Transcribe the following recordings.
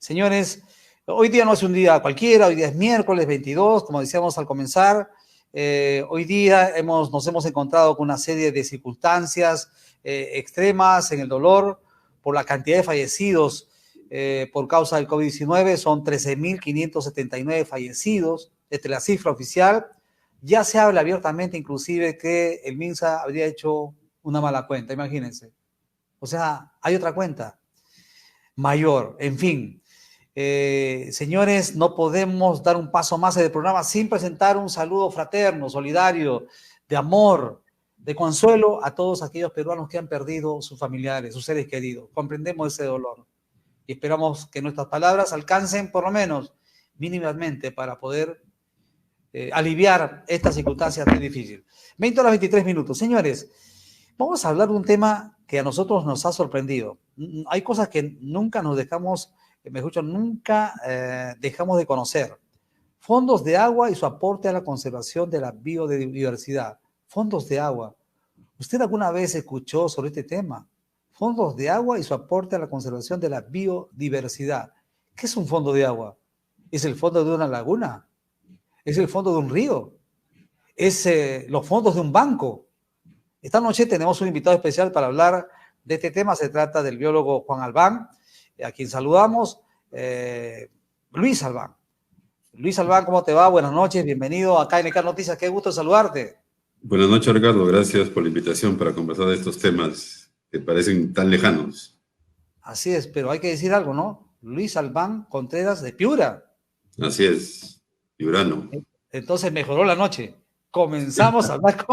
Señores, hoy día no es un día cualquiera, hoy día es miércoles 22, como decíamos al comenzar. Hoy día nos hemos encontrado con una serie de circunstancias extremas en el dolor por la cantidad de fallecidos por causa del COVID-19. Son 13.579 fallecidos. Esta es la cifra oficial. Ya se habla abiertamente inclusive que el MINSA habría hecho una mala cuenta, imagínense. O sea, hay otra cuenta mayor, en fin. Señores, no podemos dar un paso más en el programa sin presentar un saludo fraterno, solidario, de amor, de consuelo a todos aquellos peruanos que han perdido sus familiares, sus seres queridos. Comprendemos ese dolor y esperamos que nuestras palabras alcancen por lo menos mínimamente para poder aliviar esta circunstancia tan difícil. 20 horas 23 minutos. Señores, vamos a hablar de un tema que a nosotros nos ha sorprendido. Hay cosas que nunca nos dejamos, nunca dejamos de conocer. Fondos de agua y su aporte a la conservación de la biodiversidad. Fondos de agua. ¿Usted alguna vez escuchó sobre este tema? Fondos de agua y su aporte a la conservación de la biodiversidad. ¿Qué es un fondo de agua? ¿Es el fondo de una laguna? ¿Es el fondo de un río? ¿Es los fondos de un banco? Esta noche tenemos un invitado especial para hablar de este tema. Se trata del biólogo Juan Albán, a quien saludamos. Luis Albán. Luis Albán, ¿cómo te va? Buenas noches, bienvenido a KNK Noticias. Qué gusto saludarte. Buenas noches, Ricardo. Gracias por la invitación para conversar de estos temas que parecen tan lejanos. Así es, pero hay que decir algo, ¿no? Luis Albán Contreras de Piura. Así es, piurano. Entonces mejoró la noche. Comenzamos a hablar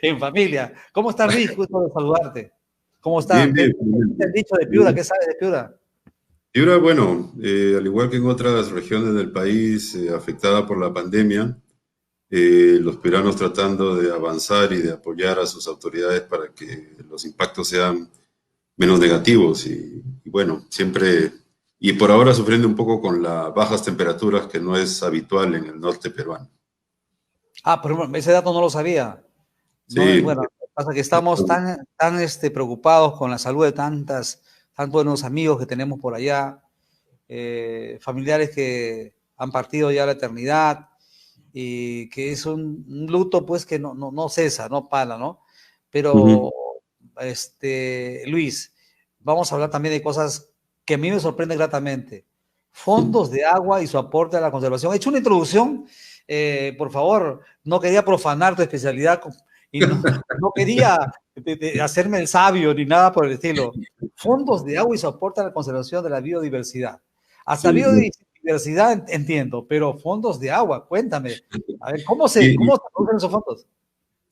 en familia. ¿Cómo estás, Luis? Gusto de saludarte. ¿Cómo estás? Bien, ¿Qué te has dicho de Piura? ¿Qué sabes de Piura? Piura, bueno, al igual que en otras regiones del país afectada por la pandemia, los piuranos tratando de avanzar y de apoyar a sus autoridades para que los impactos sean menos negativos y bueno, siempre, y por ahora sufriendo un poco con las bajas temperaturas que no es habitual en el norte peruano. Ah, pero ese dato no lo sabía. No, Sí. bueno, pasa que estamos tan preocupados con la salud de tantos buenos amigos que tenemos por allá, familiares que han partido ya a la eternidad y que es un luto pues que no cesa, no para, ¿no? Pero, Luis, vamos a hablar también de cosas que a mí me sorprenden gratamente. Fondos de agua y su aporte a la conservación. He hecho una introducción, por favor, no quería profanar tu especialidad y no quería hacerme el sabio ni nada por el estilo. Fondos de agua y su aporte a la conservación de la biodiversidad. Hasta biodiversidad entiendo, pero fondos de agua, cuéntame. A ver, ¿cómo se producen esos fondos?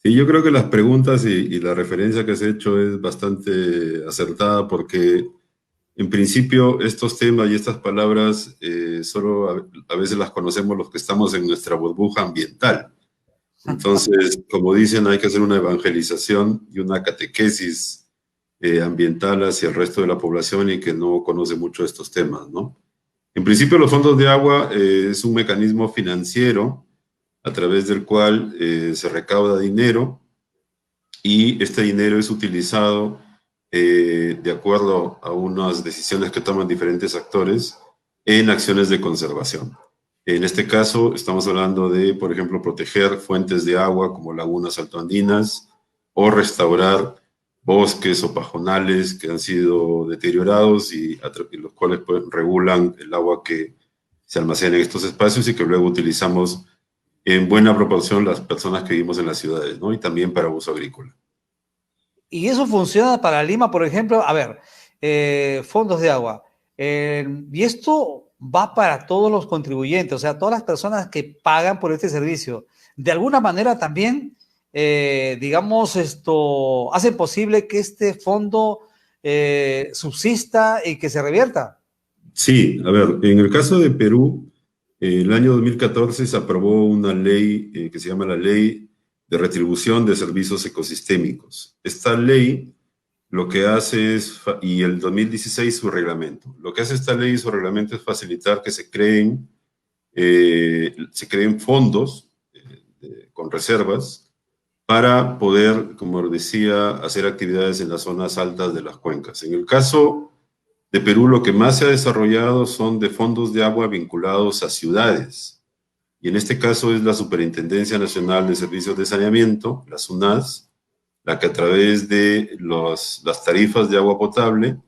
Sí, yo creo que las preguntas y la referencia que has hecho es bastante acertada porque en principio estos temas y estas palabras solo a veces las conocemos los que estamos en nuestra burbuja ambiental. Entonces, como dicen, hay que hacer una evangelización y una catequesis ambiental hacia el resto de la población y que no conoce mucho estos temas, ¿no? En principio, los fondos de agua es un mecanismo financiero a través del cual se recauda dinero y este dinero es utilizado de acuerdo a unas decisiones que toman diferentes actores en acciones de conservación. En este caso, estamos hablando de, por ejemplo, proteger fuentes de agua como lagunas altoandinas o restaurar bosques o pajonales que han sido deteriorados y los cuales pues, regulan el agua que se almacena en estos espacios y que luego utilizamos en buena proporción las personas que vivimos en las ciudades, ¿no? Y también para uso agrícola. Y eso funciona para Lima, por ejemplo, a ver, fondos de agua. Y esto va para todos los contribuyentes, o sea, todas las personas que pagan por este servicio. De alguna manera también, digamos, hace posible que este fondo subsista y que se revierta. Sí, a ver, en el caso de Perú, el año 2014 se aprobó una ley que se llama la Ley de Retribución de Servicios Ecosistémicos. Esta ley lo que hace es, y el 2016 su reglamento, lo que hace esta ley y su reglamento es facilitar que se creen fondos con reservas para poder, como decía, hacer actividades en las zonas altas de las cuencas. En el caso de Perú lo que más se ha desarrollado son de fondos de agua vinculados a ciudades. Y en este caso es la Superintendencia Nacional de Servicios de Saneamiento, la SUNAS, la que a través de las tarifas de agua potable,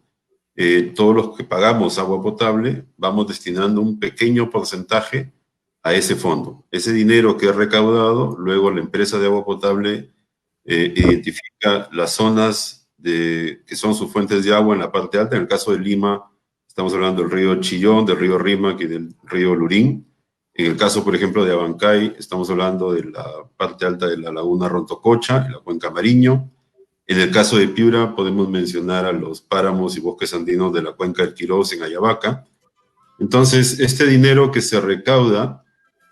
todos los que pagamos agua potable, vamos destinando un pequeño porcentaje a ese fondo. Ese dinero que es recaudado, luego la empresa de agua potable identifica las zonas que son sus fuentes de agua en la parte alta. En el caso de Lima, estamos hablando del río Chillón, del río Rímac y del río Lurín. En el caso, por ejemplo, de Abancay, estamos hablando de la parte alta de la laguna Rontococha, y la cuenca Mariño. En el caso de Piura, podemos mencionar a los páramos y bosques andinos de la cuenca del Quirós en Ayabaca. Entonces, este dinero que se recauda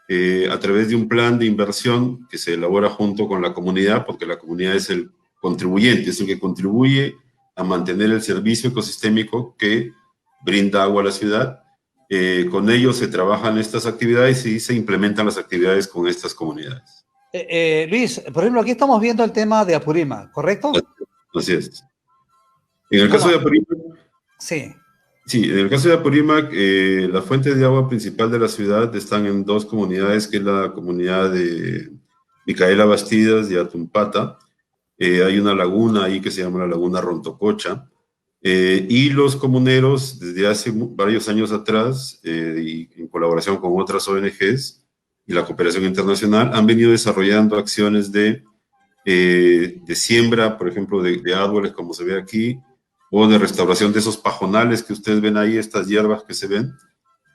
a través de un plan de inversión que se elabora junto con la comunidad, porque la comunidad es el contribuyente, es el que contribuye a mantener el servicio ecosistémico que brinda agua a la ciudad. Con ellos se trabajan estas actividades y se implementan las actividades con estas comunidades. Luis, por ejemplo, aquí estamos viendo el tema de Apurímac, ¿correcto? Así es. En el caso de Apurímac, sí. Sí, en el caso de Apurímac, las fuentes de agua principal de la ciudad están en dos comunidades, que es la comunidad de Micaela Bastidas y Atumpata. Hay una laguna ahí que se llama la Laguna Rontococha. Y los comuneros, desde hace varios años atrás, y en colaboración con otras ONGs y la cooperación internacional, han venido desarrollando acciones de siembra, por ejemplo, de árboles, como se ve aquí, o de restauración de esos pajonales que ustedes ven ahí, estas hierbas que se ven.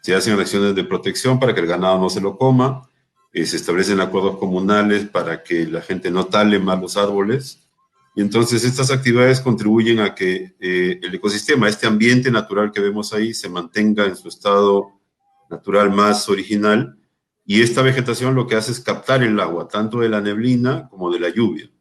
Se hacen acciones de protección para que el ganado no se lo coma, se establecen acuerdos comunales para que la gente no tale más los árboles, y entonces estas actividades contribuyen a que el ecosistema, este ambiente natural que vemos ahí, se mantenga en su estado natural más original, y esta vegetación lo que hace es captar el agua, tanto de la neblina como de la lluvia,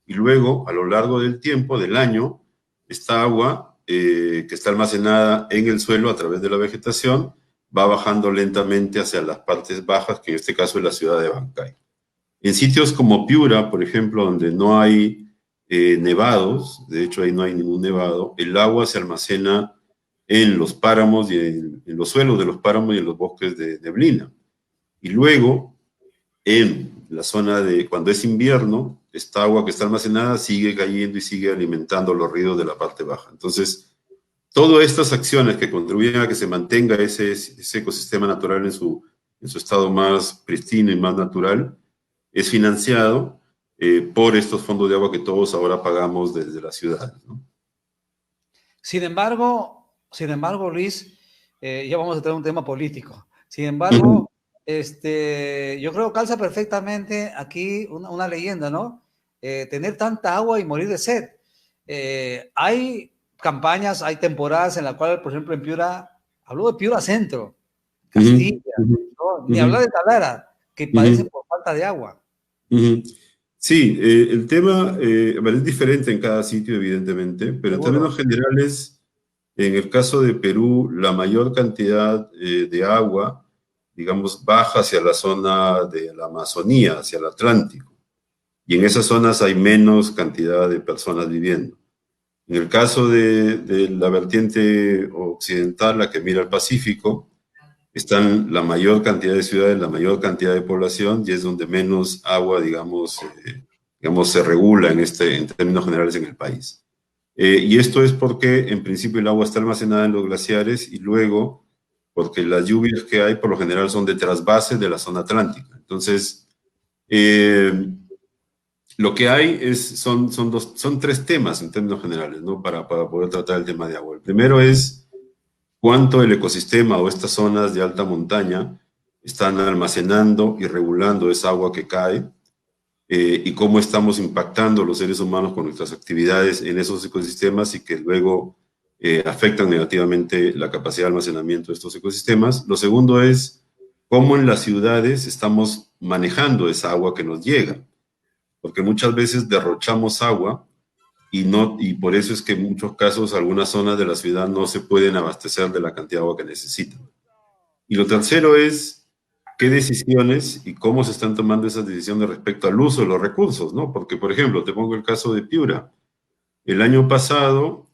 y luego, a lo largo del tiempo, del año, esta agua que está almacenada en el suelo a través de la vegetación va bajando lentamente hacia las partes bajas, que en este caso es la ciudad de Abancay. En sitios como Piura, por ejemplo, donde no hay nevados, de hecho ahí no hay ningún nevado, el agua se almacena en los páramos y en los suelos de los páramos y en los bosques de neblina. Y luego, en la zona de cuando es invierno, esta agua que está almacenada sigue cayendo y sigue alimentando los ríos de la parte baja. Entonces, todas estas acciones que contribuyen a que se mantenga ese ecosistema natural en su estado más pristino y más natural, es financiado por estos fondos de agua que todos ahora pagamos desde la ciudad, ¿no? Sin embargo, Luis, ya vamos a tener un tema político. Sin embargo, yo creo que calza perfectamente aquí una leyenda, ¿no? Tener tanta agua y morir de sed. Hay campañas, hay temporadas en las cuales, por ejemplo, en Piura, hablo de Piura Centro, Castilla, ¿no? Ni hablar de Talara, que padecen por falta de agua. Sí, el tema es diferente en cada sitio, evidentemente, pero en términos generales, en el caso de Perú, la mayor cantidad de agua, digamos, baja hacia la zona de la Amazonía, hacia el Atlántico. Y en esas zonas hay menos cantidad de personas viviendo. En el caso de la vertiente occidental, la que mira al Pacífico, están la mayor cantidad de ciudades, la mayor cantidad de población, y es donde menos agua, digamos, se regula en términos generales en el país. Y esto es porque, en principio, el agua está almacenada en los glaciares, y luego, porque las lluvias que hay, por lo general, son de trasvase de la zona atlántica. Entonces, lo que hay son tres temas en términos generales, ¿no? Para poder tratar el tema de agua. El primero es cuánto el ecosistema o estas zonas de alta montaña están almacenando y regulando esa agua que cae, y cómo estamos impactando los seres humanos con nuestras actividades en esos ecosistemas y que luego afectan negativamente la capacidad de almacenamiento de estos ecosistemas. Lo segundo es cómo en las ciudades estamos manejando esa agua que nos llega, porque muchas veces derrochamos agua y por eso es que en muchos casos algunas zonas de la ciudad no se pueden abastecer de la cantidad de agua que necesitan. Y lo tercero es qué decisiones y cómo se están tomando esas decisiones respecto al uso de los recursos, ¿no? Porque, por ejemplo, te pongo el caso de Piura. El año pasado,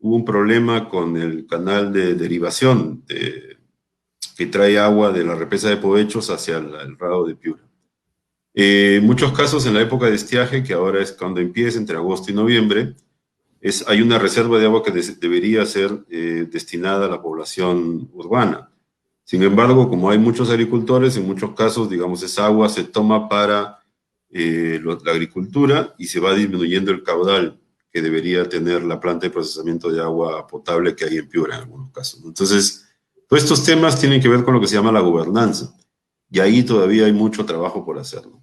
hubo un problema con el canal de derivación que trae agua de la represa de Povechos hacia el Rado de Piura. En muchos casos, en la época de estiaje, que ahora es cuando empieza, entre agosto y noviembre, hay una reserva de agua que debería ser destinada a la población urbana. Sin embargo, como hay muchos agricultores, en muchos casos, digamos, esa agua se toma para la agricultura y se va disminuyendo el caudal que debería tener la planta de procesamiento de agua potable que hay en Piura en algunos casos. Entonces, todos estos temas tienen que ver con lo que se llama la gobernanza. Y ahí todavía hay mucho trabajo por hacerlo.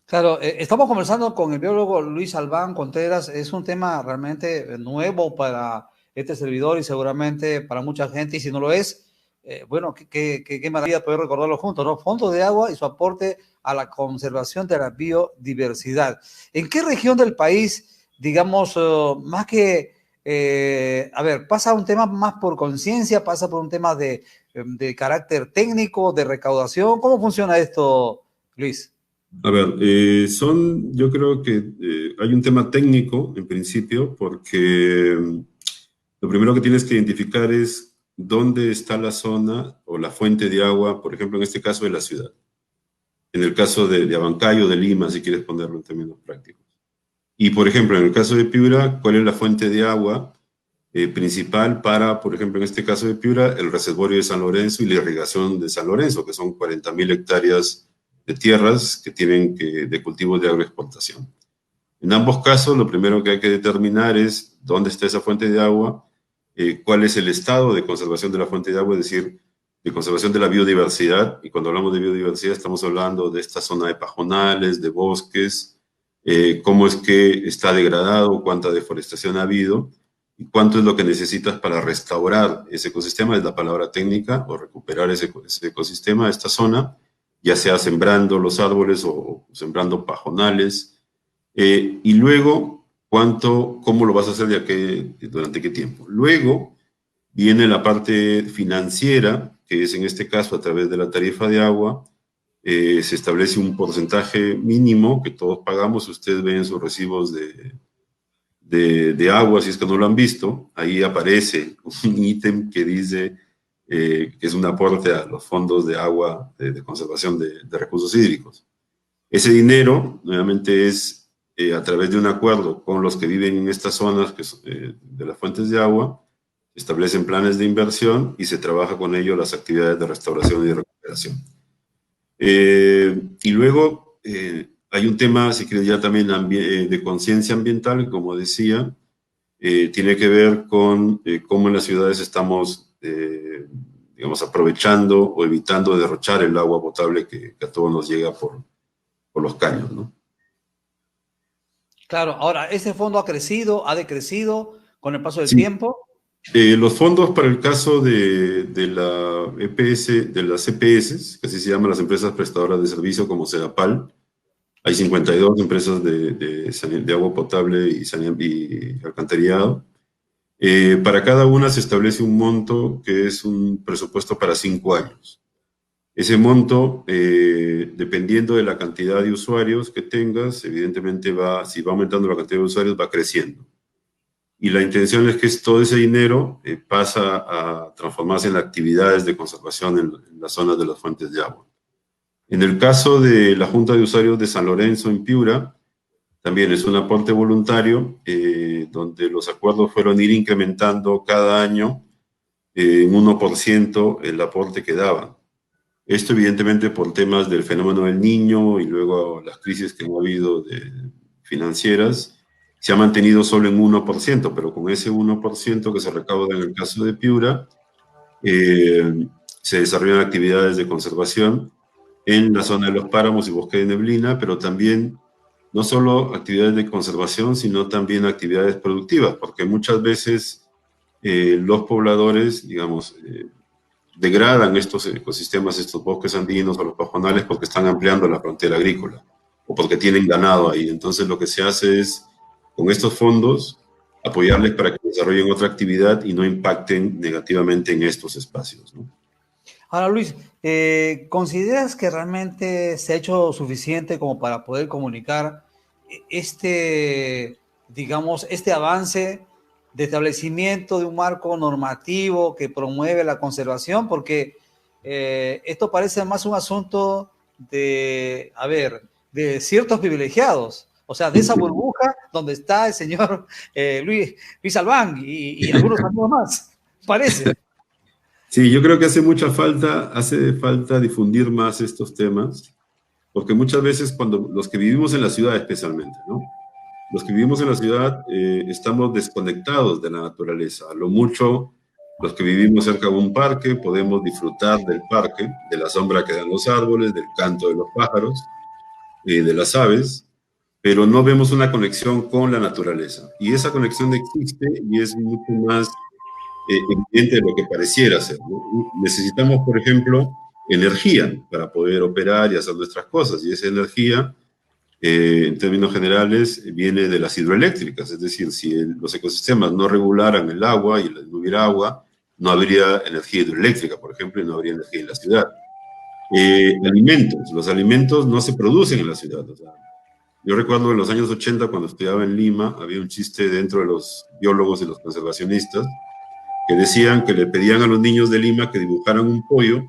Claro, estamos conversando con el biólogo Luis Albán Contreras. Es un tema realmente nuevo para este servidor y seguramente para mucha gente, y si no lo es, bueno, qué maravilla poder recordarlo juntos, ¿no? Fondo de agua y su aporte a la conservación de la biodiversidad. ¿En qué región del país, digamos, más que, a ver, pasa un tema más por conciencia, pasa por un tema de carácter técnico, de recaudación? ¿Cómo funciona esto, Luis? A ver, yo creo que hay un tema técnico en principio, porque lo primero que tienes que identificar es dónde está la zona o la fuente de agua, por ejemplo, en este caso de la ciudad. En el caso de Abancay o de Lima, si quieres ponerlo en términos prácticos. Y, por ejemplo, en el caso de Piura, ¿cuál es la fuente de agua principal para, por ejemplo, en este caso de Piura, el reservorio de San Lorenzo y la irrigación de San Lorenzo, que son 40.000 hectáreas de tierras que tienen de cultivos de agroexportación? En ambos casos, lo primero que hay que determinar es dónde está esa fuente de agua, cuál es el estado de conservación de la fuente de agua, es decir, de conservación de la biodiversidad. Y cuando hablamos de biodiversidad estamos hablando de esta zona de pajonales, de bosques, cómo es que está degradado, cuánta deforestación ha habido y cuánto es lo que necesitas para restaurar ese ecosistema, es la palabra técnica, o recuperar ese ecosistema, esta zona, ya sea sembrando los árboles o sembrando pajonales. Y luego, cómo lo vas a hacer durante qué tiempo. Luego viene la parte financiera, que es en este caso a través de la tarifa de agua. Se establece un porcentaje mínimo que todos pagamos. Ustedes ven sus recibos de agua, si es que no lo han visto. Ahí aparece un ítem que dice que es un aporte a los fondos de agua de conservación de recursos hídricos. Ese dinero, nuevamente, es a través de un acuerdo con los que viven en estas zonas de las fuentes de agua. Se establecen planes de inversión y se trabaja con ello las actividades de restauración y de recuperación. Y luego hay un tema, si quieres, ya también de conciencia ambiental, como decía, tiene que ver con cómo en las ciudades estamos, digamos, aprovechando o evitando derrochar el agua potable que a todos nos llega por los caños, ¿no? Claro, ahora, ¿ese fondo ha decrecido con el paso del Sí. tiempo? Los fondos para el caso de la EPS, de las EPS, que así se llaman las empresas prestadoras de servicio como Sedapal, hay 52 empresas de agua potable y alcantarillado. Para cada una se establece un monto que es un presupuesto para 5 años. Ese monto, dependiendo de la cantidad de usuarios que tengas, evidentemente si va aumentando la cantidad de usuarios, va creciendo. Y la intención es que todo ese dinero pasa a transformarse en actividades de conservación en las zonas de las fuentes de agua. En el caso de la Junta de Usuarios de San Lorenzo en Piura, también es un aporte voluntario, donde los acuerdos fueron ir incrementando cada año en 1% el aporte que daban. Esto evidentemente por temas del fenómeno del Niño y luego las crisis que han habido financieras, se ha mantenido solo en 1%, pero con ese 1% que se recauda en el caso de Piura, se desarrollan actividades de conservación en la zona de los páramos y bosque de neblina, pero también no solo actividades de conservación, sino también actividades productivas, porque muchas veces los pobladores, digamos, degradan estos ecosistemas, estos bosques andinos o los pajonales porque están ampliando la frontera agrícola o porque tienen ganado ahí. Entonces lo que se hace es, con estos fondos, apoyarles para que desarrollen otra actividad y no impacten negativamente en estos espacios, ¿no? Ahora, Luis, ¿consideras que realmente se ha hecho suficiente como para poder comunicar digamos, este avance de establecimiento de un marco normativo que promueve la conservación, porque esto parece más un asunto de, a ver, de ciertos privilegiados, o sea, de esa burbuja donde está el señor Luis Albán y algunos amigos más, parece. Sí, yo creo que hace falta difundir más estos temas, porque muchas veces cuando los que vivimos en la ciudad especialmente, ¿no? Los que vivimos en la ciudad estamos desconectados de la naturaleza. A lo mucho, los que vivimos cerca de un parque podemos disfrutar del parque, de la sombra que dan los árboles, del canto de los pájaros, de las aves, pero no vemos una conexión con la naturaleza. Y esa conexión existe y es mucho más evidente de lo que pareciera ser, ¿no? Necesitamos, por ejemplo, energía para poder operar y hacer nuestras cosas, y esa energía en términos generales, viene de las hidroeléctricas. Es decir, si los ecosistemas no regularan el agua y no hubiera agua, no habría energía hidroeléctrica, por ejemplo, y no habría energía en la ciudad. Alimentos. Los alimentos no se producen en la ciudad. O sea, yo recuerdo en los años 80, cuando estudiaba en Lima, había un chiste dentro de los biólogos y los conservacionistas que decían que le pedían a los niños de Lima que dibujaran un pollo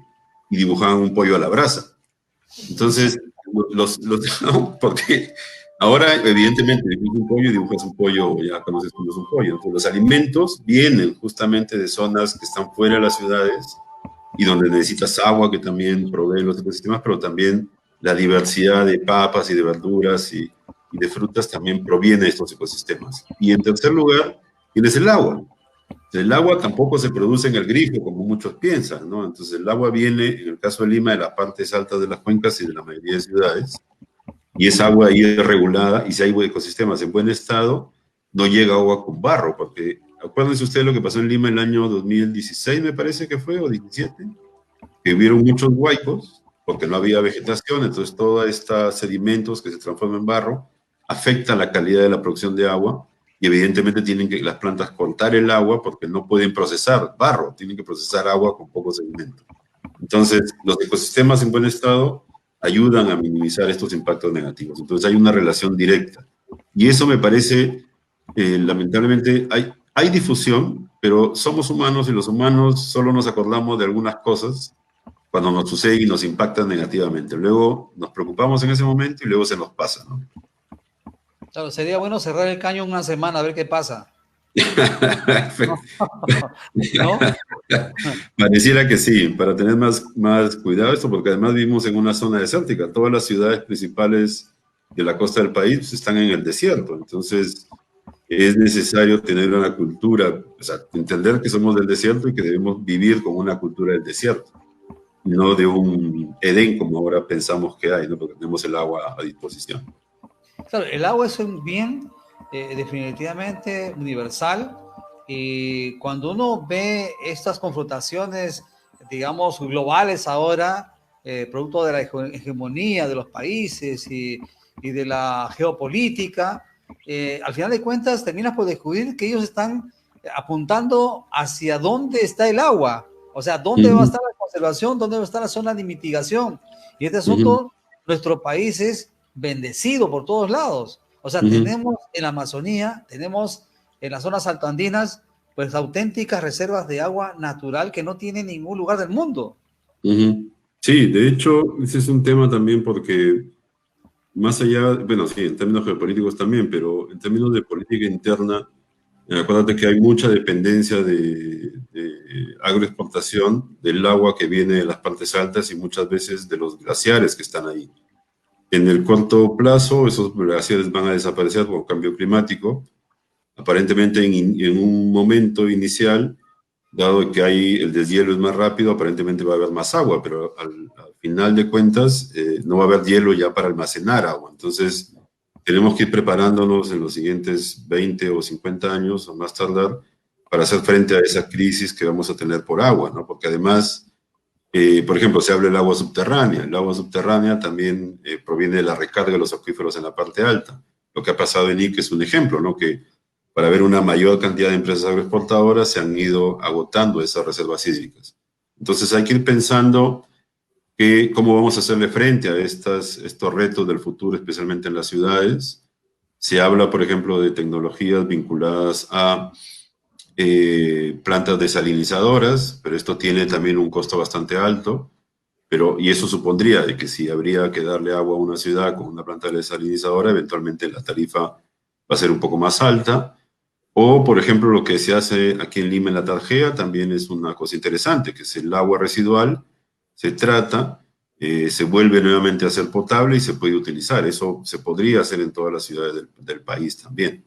y dibujaban un pollo a la brasa. Entonces, porque ahora evidentemente dibujas un pollo y dibujas un pollo, ya conoces cómo es un pollo. Entonces, los alimentos vienen justamente de zonas que están fuera de las ciudades y donde necesitas agua, que también provee los ecosistemas, pero también la diversidad de papas y de verduras y de frutas también proviene de estos ecosistemas. Y en tercer lugar, tienes el agua. El agua tampoco se produce en el grifo, como muchos piensan, ¿no? Entonces, el agua viene, en el caso de Lima, de las partes altas de las cuencas y de la mayoría de ciudades, y esa agua ahí es regulada, y si hay ecosistemas en buen estado, no llega agua con barro, porque acuérdense ustedes lo que pasó en Lima en el año 2016, me parece que fue, o 17, que hubieron muchos huaicos, porque no había vegetación, entonces todos estos sedimentos que se transforman en barro afectan la calidad de la producción de agua, y evidentemente tienen que las plantas cortar el agua porque no pueden procesar barro, tienen que procesar agua con poco sedimento. Entonces, los ecosistemas en buen estado ayudan a minimizar estos impactos negativos. Entonces, hay una relación directa. Y eso me parece, lamentablemente, hay difusión, pero somos humanos y los humanos solo nos acordamos de algunas cosas cuando nos sucede y nos impactan negativamente. Luego nos preocupamos en ese momento y luego se nos pasa, ¿no? Claro, sería bueno cerrar el caño una semana a ver qué pasa. ¿No? Pareciera que sí, para tener más cuidado esto, porque además vivimos en una zona desértica. Todas las ciudades principales de la costa del país están en el desierto. Entonces, es necesario tener una cultura, o sea, entender que somos del desierto y que debemos vivir con una cultura del desierto, no de un Edén como ahora pensamos que hay, ¿no? Porque tenemos el agua a disposición. Claro, el agua es un bien definitivamente universal, y cuando uno ve estas confrontaciones, digamos, globales ahora, producto de la hegemonía de los países y de la geopolítica, al final de cuentas terminas por descubrir que ellos están apuntando hacia dónde está el agua, o sea, dónde va a estar la conservación, dónde va a estar la zona de mitigación. Y este asunto, nuestro país es bendecido por todos lados. O sea, tenemos en la Amazonía, tenemos en las zonas altoandinas, pues auténticas reservas de agua natural que no tiene ningún lugar del mundo. Sí, de hecho, ese es un tema también porque más allá, bueno, sí, en términos geopolíticos también, pero en términos de política interna, acuérdate que hay mucha dependencia de agroexportación del agua que viene de las partes altas y muchas veces de los glaciares que están ahí. En el corto plazo, esos glaciares van a desaparecer por cambio climático. Aparentemente, en un momento inicial, dado que el deshielo es más rápido, aparentemente va a haber más agua, pero al final de cuentas no va a haber hielo ya para almacenar agua. Entonces, tenemos que ir preparándonos en los siguientes 20 o 50 años, o más tardar, para hacer frente a esa crisis que vamos a tener por agua, ¿no? Porque además, por ejemplo, se habla del agua subterránea. El agua subterránea también proviene de la recarga de los acuíferos en la parte alta. Lo que ha pasado en Ica es un ejemplo, ¿no? Que para ver una mayor cantidad de empresas agroexportadoras se han ido agotando esas reservas hídricas. Entonces hay que ir pensando cómo vamos a hacerle frente a estos retos del futuro, especialmente en las ciudades. Se habla, por ejemplo, de tecnologías vinculadas a plantas desalinizadoras, pero esto tiene también un costo bastante alto. Y eso supondría de que si habría que darle agua a una ciudad con una planta desalinizadora, eventualmente la tarifa va a ser un poco más alta. O, por ejemplo, lo que se hace aquí en Lima en la Tarjea también es una cosa interesante, que es el agua residual, se trata, se vuelve nuevamente a ser potable y se puede utilizar. Eso se podría hacer en todas las ciudades del país también.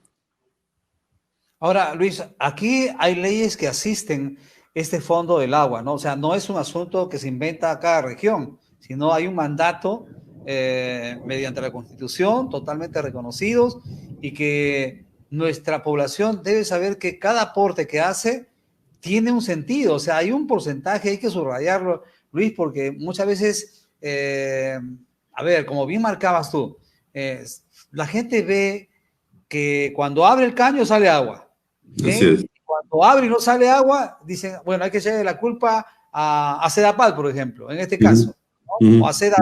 Ahora, Luis, aquí hay leyes que asisten este fondo del agua, ¿no? O sea, no es un asunto que se inventa cada región, sino hay un mandato mediante la Constitución totalmente reconocidos y que nuestra población debe saber que cada aporte que hace tiene un sentido. O sea, hay un porcentaje, hay que subrayarlo, Luis, porque muchas veces, a ver, como bien marcabas tú, la gente ve que cuando abre el caño sale agua. Así ¿Okay? es. Cuando abre y no sale agua, dicen, bueno, hay que echarle la culpa a Sedapal, por ejemplo, en este caso, ¿no? O a Seda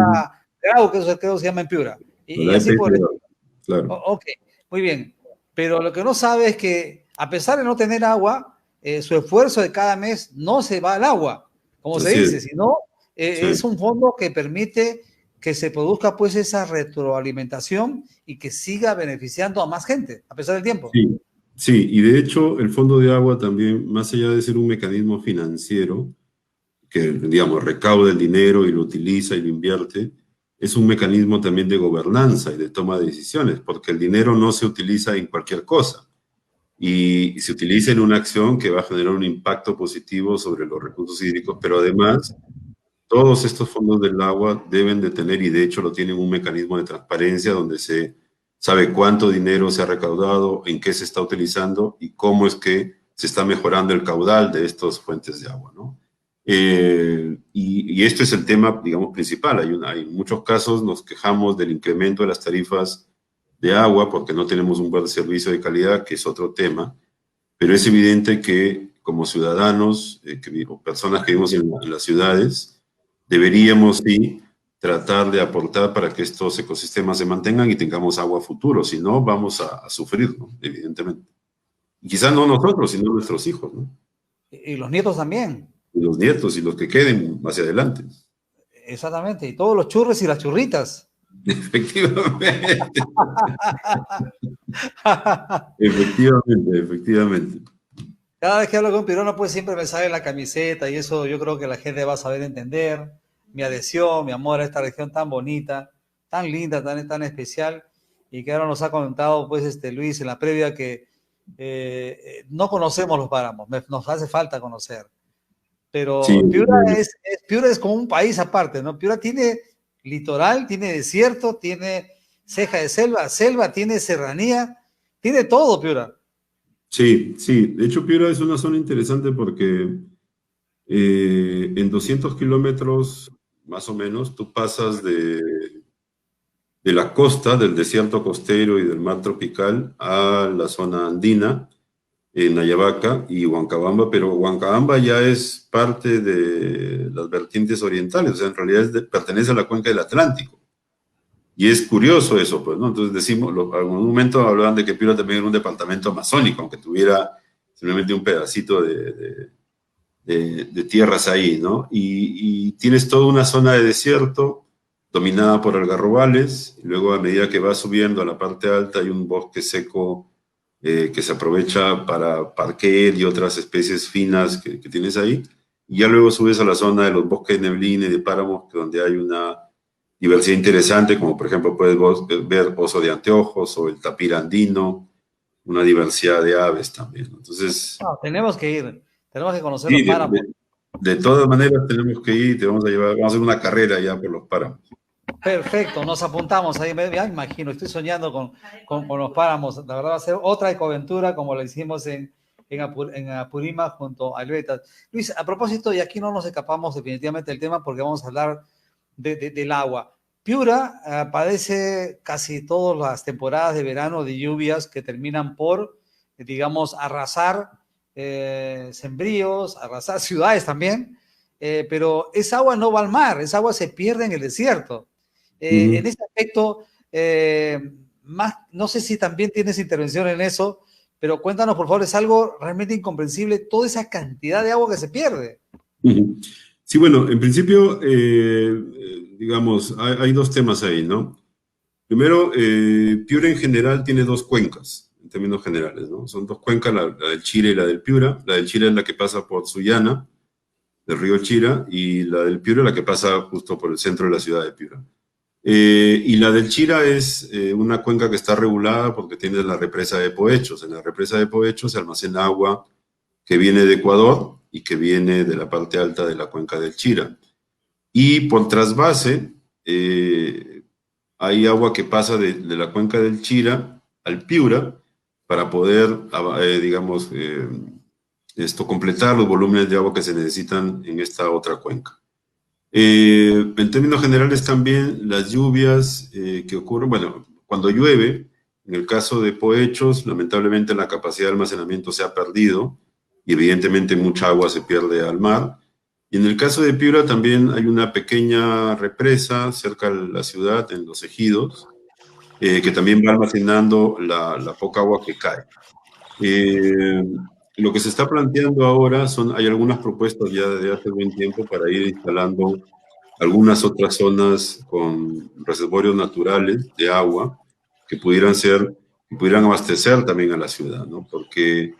Grau, que eso creo que se llama en Piura. Y La así por el... EPS, claro. Ok, muy bien. Pero lo que no sabe es que, a pesar de no tener agua, su esfuerzo de cada mes no se va al agua, como se Así es. dice, sino Sí. es un fondo que permite que se produzca pues esa retroalimentación y que siga beneficiando a más gente, a pesar del tiempo. Sí, sí, y de hecho el Fondo de Agua también, más allá de ser un mecanismo financiero, que digamos recauda el dinero y lo utiliza y lo invierte, es un mecanismo también de gobernanza y de toma de decisiones, porque el dinero no se utiliza en cualquier cosa y se utiliza en una acción que va a generar un impacto positivo sobre los recursos hídricos, pero además todos estos fondos del agua deben de tener, y de hecho lo tienen, un mecanismo de transparencia donde se sabe cuánto dinero se ha recaudado, en qué se está utilizando y cómo es que se está mejorando el caudal de estas fuentes de agua, ¿no? Y esto es el tema, digamos, principal. Hay muchos casos, nos quejamos del incremento de las tarifas de agua porque no tenemos un buen servicio de calidad, que es otro tema, pero es evidente que como ciudadanos, o personas que vivimos en las ciudades, deberíamos sí tratar de aportar para que estos ecosistemas se mantengan y tengamos agua a futuro, si no vamos a sufrir, ¿no? Evidentemente. Y quizás no nosotros, sino nuestros hijos, ¿no? Y los nietos también. Y los nietos y los que queden hacia adelante. Exactamente. Y todos los churros y las churritas. Efectivamente. Efectivamente, efectivamente. Cada vez que hablo con Pirono, pues siempre me sale la camiseta y eso yo creo que la gente va a saber entender mi adhesión, mi amor a esta región tan bonita, tan linda, tan especial y que ahora nos ha comentado pues Luis en la previa que no conocemos los páramos, nos hace falta conocer. Sí, Pero Piura es como un país aparte, ¿no? Piura tiene litoral, tiene desierto, tiene ceja de selva, tiene serranía, tiene todo Piura. sí, sí. De hecho, Piura es una zona interesante porque en 200 kilómetros, más o menos, tú pasas de la costa, del desierto costero y del mar tropical a la zona andina, en Ayabaca y Huancabamba, pero Huancabamba ya es parte de las vertientes orientales, o sea, en realidad pertenece a la cuenca del Atlántico. Y es curioso eso, pues, ¿no? Entonces decimos, en algún momento hablaban de que Piura también era un departamento amazónico, aunque tuviera simplemente un pedacito de tierras ahí, ¿no? Y tienes toda una zona de desierto dominada por algarrobales, y luego a medida que vas subiendo a la parte alta hay un bosque seco que se aprovecha para parquet y otras especies finas que tienes ahí, y ya luego subes a la zona de los bosques de neblina y de páramos, donde hay una diversidad interesante, como por ejemplo puedes ver oso de anteojos o el tapir andino, una diversidad de aves también. Entonces, No, tenemos que ir, tenemos que conocer los sí, páramos. de todas maneras tenemos que ir, te vamos a llevar, vamos a hacer una carrera ya por los páramos. Perfecto, nos apuntamos ahí, ya imagino, estoy soñando con los páramos, la verdad va a ser otra ecoaventura como la hicimos en Apurímac junto a Albetas. Luis, a propósito, y aquí no nos escapamos definitivamente del tema porque vamos a hablar del agua. Piura padece casi todas las temporadas de verano de lluvias que terminan por, digamos, arrasar sembríos, arrasar ciudades también, pero esa agua no va al mar, esa agua se pierde en el desierto. En ese aspecto, más, no sé si también tienes intervención en eso, pero cuéntanos, por favor, es algo realmente incomprensible, toda esa cantidad de agua que se pierde. Sí, bueno, en principio, digamos, hay dos temas ahí, ¿no? Primero, Piura en general tiene dos cuencas, en términos generales, ¿no? Son dos cuencas, la del Chira y la del Piura. La del Chira es la que pasa por Sullana, del río Chira, y la del Piura es la que pasa justo por el centro de la ciudad de Piura. Y la del Chira es una cuenca que está regulada porque tiene la represa de Poechos. En la represa de Poechos se almacena agua que viene de Ecuador y que viene de la parte alta de la cuenca del Chira. Y por trasvase, hay agua que pasa de la cuenca del Chira al Piura para poder, digamos, completar los volúmenes de agua que se necesitan en esta otra cuenca. En términos generales también las lluvias que ocurren, bueno, cuando llueve, en el caso de Poechos, lamentablemente la capacidad de almacenamiento se ha perdido y evidentemente mucha agua se pierde al mar. Y en el caso de Piura también hay una pequeña represa cerca de la ciudad, en los ejidos, que también va almacenando la poca agua que cae. Lo que se está planteando ahora hay algunas propuestas ya desde hace buen tiempo para ir instalando algunas otras zonas con reservorios naturales de agua que pudieran abastecer también a la ciudad, ¿no? Porque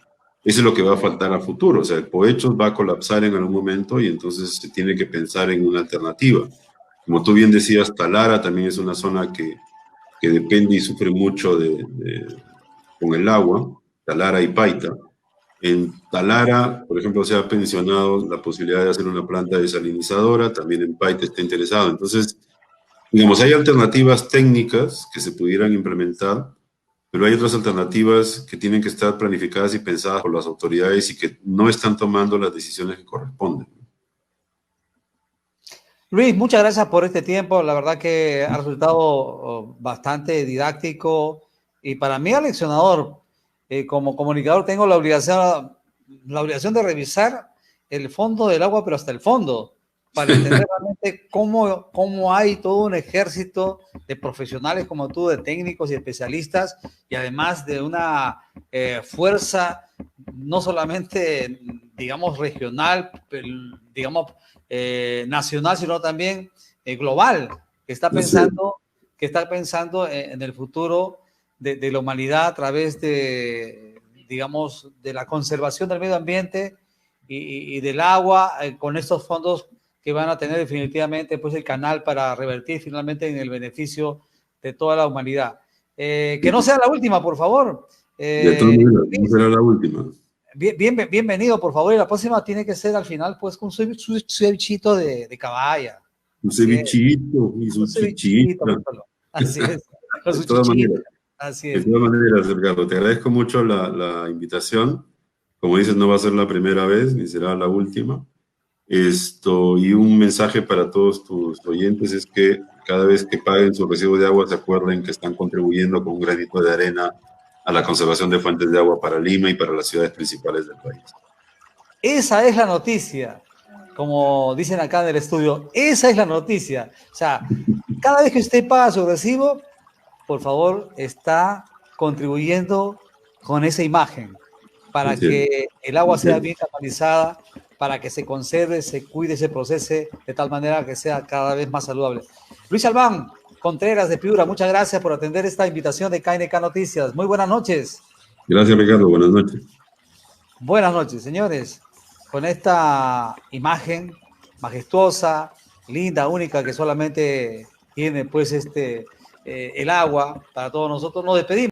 eso es lo que va a faltar a futuro. O sea, el Poechos va a colapsar en algún momento y entonces se tiene que pensar en una alternativa. Como tú bien decías, Talara también es una zona que depende y sufre mucho con el agua, Talara y Paita. En Talara, por ejemplo, se ha pensionado la posibilidad de hacer una planta desalinizadora, también en Paita está interesado. Entonces, digamos, hay alternativas técnicas que se pudieran implementar, pero hay otras alternativas que tienen que estar planificadas y pensadas por las autoridades y que no están tomando las decisiones que corresponden. Luis, muchas gracias por este tiempo. La verdad que ha resultado bastante didáctico y para mí aleccionador. Como comunicador tengo la obligación de revisar el fondo del agua, pero hasta el fondo, para entender realmente cómo hay todo un ejército de profesionales como tú, de técnicos y especialistas, y además de una fuerza no solamente, digamos, regional, pero, digamos, nacional, sino también global, que está pensando en el futuro de la humanidad a través de, digamos, de la conservación del medio ambiente y del agua, con estos fondos que van a tener definitivamente pues, el canal para revertir finalmente en el beneficio de toda la humanidad. Que no sea la última, por favor. De todas maneras, no será la última. Bienvenido, por favor. Y la próxima tiene que ser al final, pues, con su cevichito de caballa. Un cevichito y su chichita. Así es. Con su de todas maneras. Así es. De todas maneras, Ricardo, te agradezco mucho la invitación. Como dices, no va a ser la primera vez, ni será la última. Y un mensaje para todos tus oyentes es que cada vez que paguen su recibo de agua se acuerden que están contribuyendo con un granito de arena a la conservación de fuentes de agua para Lima y para las ciudades principales del país. Esa es la noticia, como dicen acá en el estudio, esa es la noticia. O sea, cada vez que usted paga su recibo, por favor, está contribuyendo con esa imagen para que el agua sea bien canalizada, para que se conserve, se cuide, se procese de tal manera que sea cada vez más saludable. Luis Albán Contreras de Piura, muchas gracias por atender esta invitación de KNK Noticias. Muy buenas noches. Gracias, Ricardo. Buenas noches. Buenas noches, señores. Con esta imagen majestuosa, linda, única, que solamente tiene pues el agua para todos nosotros, nos despedimos.